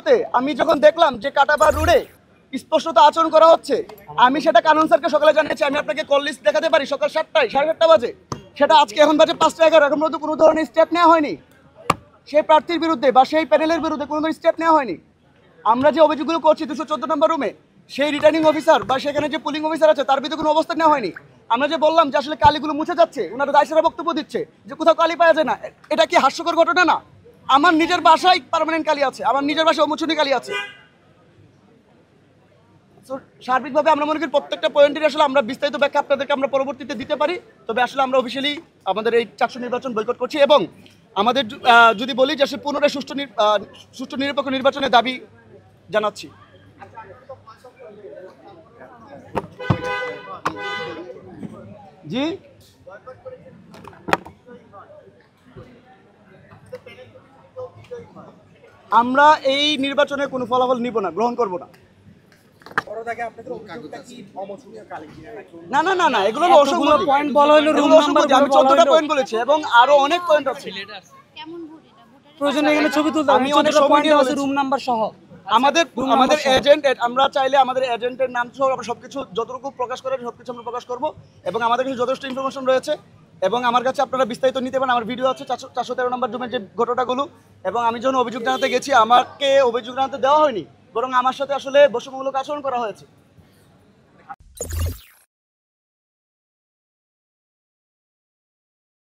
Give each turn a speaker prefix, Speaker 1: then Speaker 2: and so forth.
Speaker 1: মুহূর্তে আমি যখন দেখলাম যে কাটাবার রোডে স্পষ্টত আচরণ করা হচ্ছে, আমি সেটা কানুন স্যারকে সকালে জানিয়েছি। আমি আপনাকে কল লিস্ট দেখাতে পারি, সকাল 7টায় 7:30 বাজে। সেটা আজকে এখন বাজে 5:11, এখন পর্যন্ত কোনো ধরনের স্টেপ নেওয়া হয়নি সেই প্রার্থীর বিরুদ্ধে বা সেই প্যানেলের বিরুদ্ধে। কোনো ধরনের স্টেপ নেওয়া হয়নি। আমরা যে অভিযোগগুলো করছি 214 নম্বর রুমে, সেই রিটার্নিং অফিসার বা সেখানে যে পুলিং অফিসার আছে তার বিরুদ্ধে কোনো অবস্থা নেওয়া হয়নি। আমরা যে বললাম যে আসলে কালিগুলো মুছে যাচ্ছে, ওনারা দায়সারা বক্তব্য দিচ্ছে যে কোথাও কালি পাওয়া যায় না, এটা কি হাস্যকর ঘটনা না? আমার নিজের বাসায় পার্মানেন্ট কালি আছে, আমার নিজের বাসায় অমোচনী কালি আছে। সার্বিকভাবে আমরা মনে করি প্রত্যেকটা পয়েন্টের আসলে আমরা বিস্তারিত ব্যাখ্যা আপনাদেরকে আমরা পরবর্তীতে দিতে পারি। তবে আসলে আমরা অফিসিয়ালি আমাদের এই চাকসু নির্বাচন বয়কট করছি এবং আমাদের যদি বলি যে আসলে পুনরায় সুষ্ঠু নিরপেক্ষ নির্বাচনের দাবি জানাচ্ছি। জি, আমরা এই নির্বাচনে কোনো ফলাফল নিব না, গ্রহণ করব না। না না না না, এগুলো অসংখ্য পয়েন্ট বলা হলো, রুম নাম্বার আমি 14টা পয়েন্ট বলেছি এবং আরো অনেক পয়েন্ট আছে।
Speaker 2: প্রয়োজনে এখানে ছবি তুলতে
Speaker 1: আমি অনেক সময়
Speaker 2: আছে, রুম নাম্বার সহ।
Speaker 1: আমাদের এজেন্ট, আমরা চাইলে আমাদের এজেন্টের নাম সহ আমরা সবকিছু যতটুকু প্রকাশ করার সবকিছু আমরা প্রকাশ করব এবং আমাদের কাছে যথেষ্ট ইনফরমেশন রয়েছে এবং আমার কাছে আপনারা বিস্তারিত নিতে পারেন। আমার ভিডিও আছে 413 নম্বর জুমের যে ঘটনাগুলো। এবং আমি যখন অভিযোগ জানাতে গেছি, আমাকে অভিযোগ জানাতে দেওয়া হয়নি, বরং আমার সাথে আসলে বৈষম্যমূলক আচরণ করা হয়েছে।